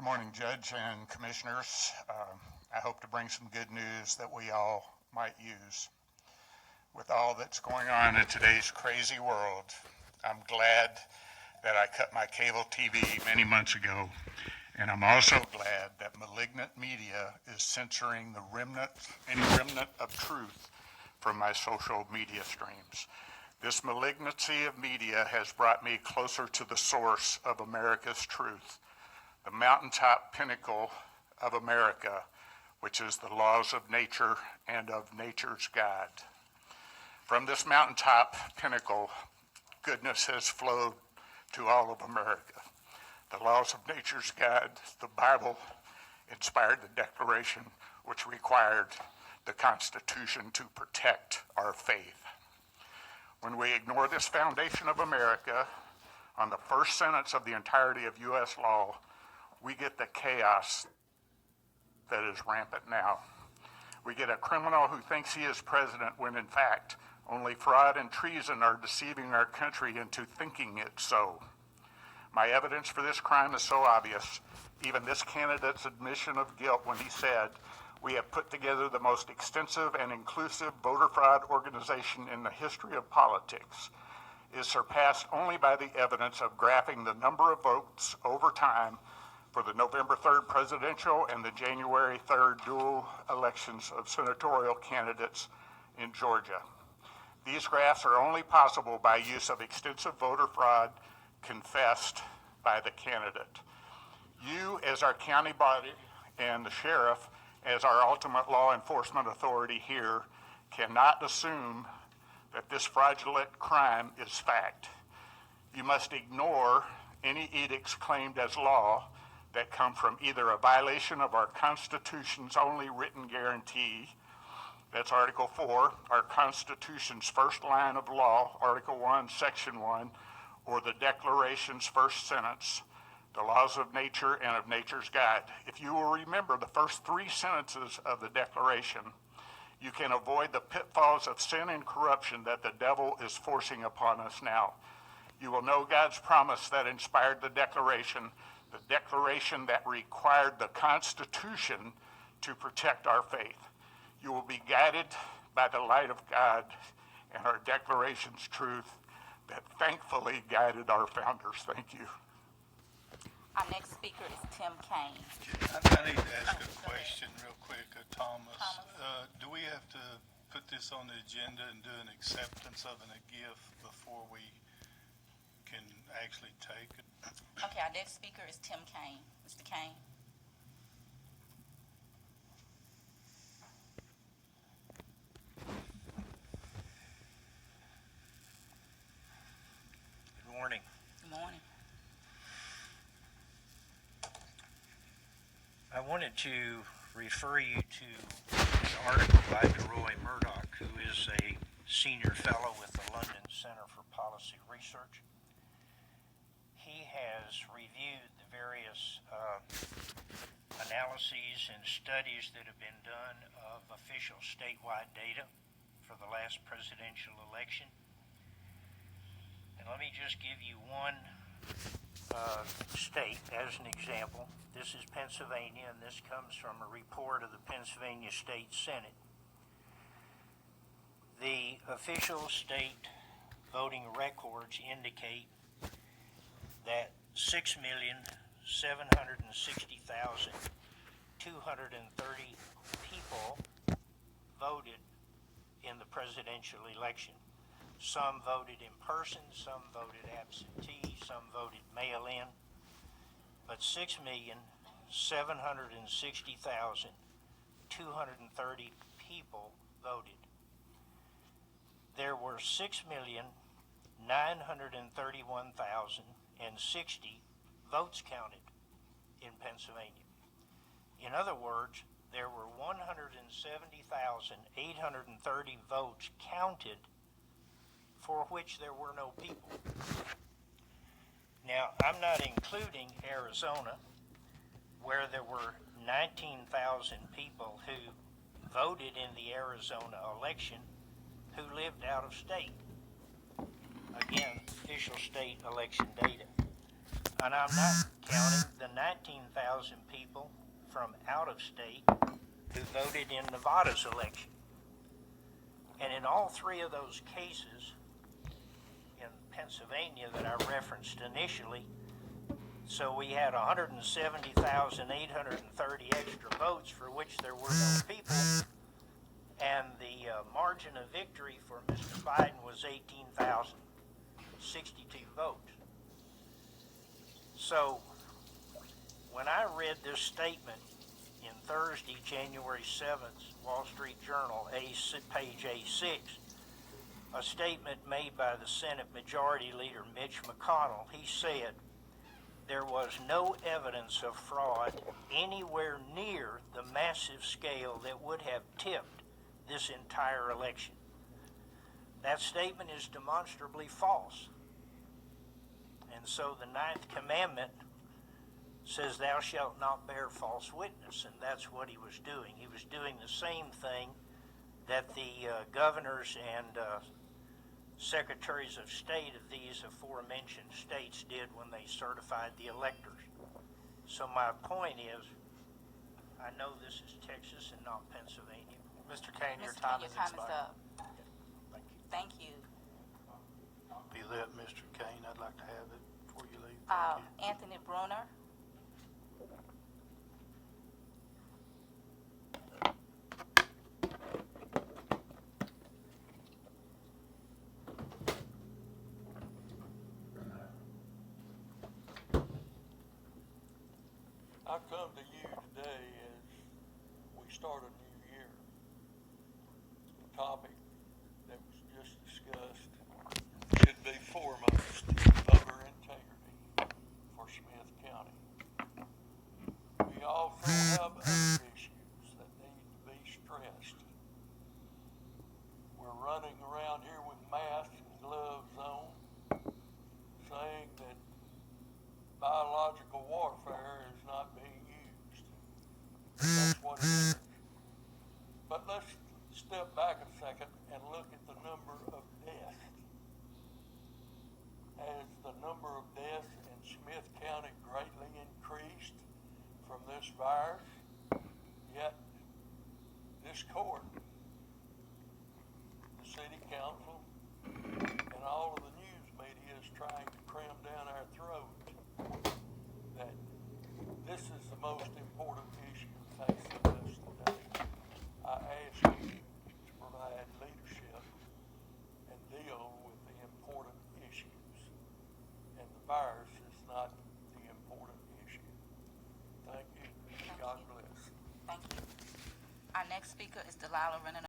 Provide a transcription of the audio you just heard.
Good morning, Judge and Commissioners. I hope to bring some good news that we all might use. With all that's going on in today's crazy world, I'm glad that I cut my cable TV many months ago, and I'm also glad that malignant media is censoring any remnant of truth from my social media streams. This malignancy of media has brought me closer to the source of America's truth, the mountaintop pinnacle of America, which is the laws of nature and of nature's God. From this mountaintop pinnacle, goodness has flowed to all of America. The laws of nature's God, the Bible, inspired the Declaration, which required the Constitution to protect our faith. When we ignore this foundation of America, on the first sentence of the entirety of U.S. law, we get the chaos that is rampant now. We get a criminal who thinks he is president when in fact only fraud and treason are deceiving our country into thinking it so. My evidence for this crime is so obvious, even this candidate's admission of guilt when he said, "We have put together the most extensive and inclusive voter fraud organization in the history of politics," is surpassed only by the evidence of graphing the number of votes over time for the November 3rd presidential and the January 3rd dual elections of senatorial candidates in Georgia. These graphs are only possible by use of extensive voter fraud confessed by the candidate. You, as our county body, and the sheriff, as our ultimate law enforcement authority here, cannot assume that this fraudulent crime is fact. You must ignore any edicts claimed as law that come from either a violation of our Constitution's only written guarantee, that's Article 4, our Constitution's first line of law, Article 1, Section 1, or the Declaration's first sentence, the laws of nature and of nature's God. If you will remember the first three sentences of the Declaration, you can avoid the pitfalls of sin and corruption that the devil is forcing upon us now. You will know God's promise that inspired the Declaration that required the Constitution to protect our faith. You will be guided by the light of God and our Declaration's truth that thankfully guided our founders. Thank you. Our next speaker is Tim Kane. I need to ask a question real quick, Thomas. Do we have to put this on the agenda and do an acceptance of a gift before we can actually take it? Okay, our next speaker is Tim Kane. Mr. Kane. Good morning. Good morning. I wanted to refer you to an article by Roy Murdoch, who is a senior fellow with the London Center for Policy Research. He has reviewed the various analyses and studies that have been done of official statewide data for the last presidential election. And let me just give you one state as an example. This is Pennsylvania, and this comes from a report of the Pennsylvania State Senate. The official state voting records indicate that 6,760,230 people voted in the presidential election. Some voted in person, some voted absentee, some voted mail-in, but 6,760,230 people voted. There were 6,931,060 votes counted in Pennsylvania. In other words, there were 170,830 votes counted for which there were no people. Now, I'm not including Arizona, where there were 19,000 people who voted in the Arizona election who lived out of state. Again, official state election data. And I'm not counting the 19,000 people from out of state who voted in Nevada's election. And in all three of those cases, in Pennsylvania that I referenced initially, so we had 170,830 extra votes for which there were no people, and the margin of victory for Mr. Biden was 18,062 votes. So when I read this statement in Thursday, January 7th, Wall Street Journal, page A6, a statement made by the Senate Majority Leader Mitch McConnell, he said, there was no evidence of fraud anywhere near the massive scale that would have tipped this entire election. That statement is demonstrably false. And so the ninth commandment says, thou shalt not bear false witness, and that's what he was doing. He was doing the same thing that the governors and secretaries of state of these aforementioned states did when they certified the electors. So my point is, I know this is Texas and not Pennsylvania. Mr. Kane, your Mr. time Kane, is your time is expired. up. Thank you. Thank you. Be that, Mr. Kane, I'd like to have it before you leave. Thank you. Anthony Bruner. I come to you today as we start a new year. The topic that was just discussed should be foremost, voter integrity for Smith County. We also have other issues that need to be stressed. We're running around here with masks and gloves on, saying that biological warfare is not being used. That's what it is. But let's step back a second and look at the number of deaths. Has the number of deaths in Smith County greatly increased from this virus? Yet, this court, the city council, and all of the news media is trying to cram down our throat that this is the most important issue facing us today. I ask you to provide leadership and deal with the important issues. And the virus is not the important issue. Thank you. God bless. Thank you. Our next speaker is Delilah Renner.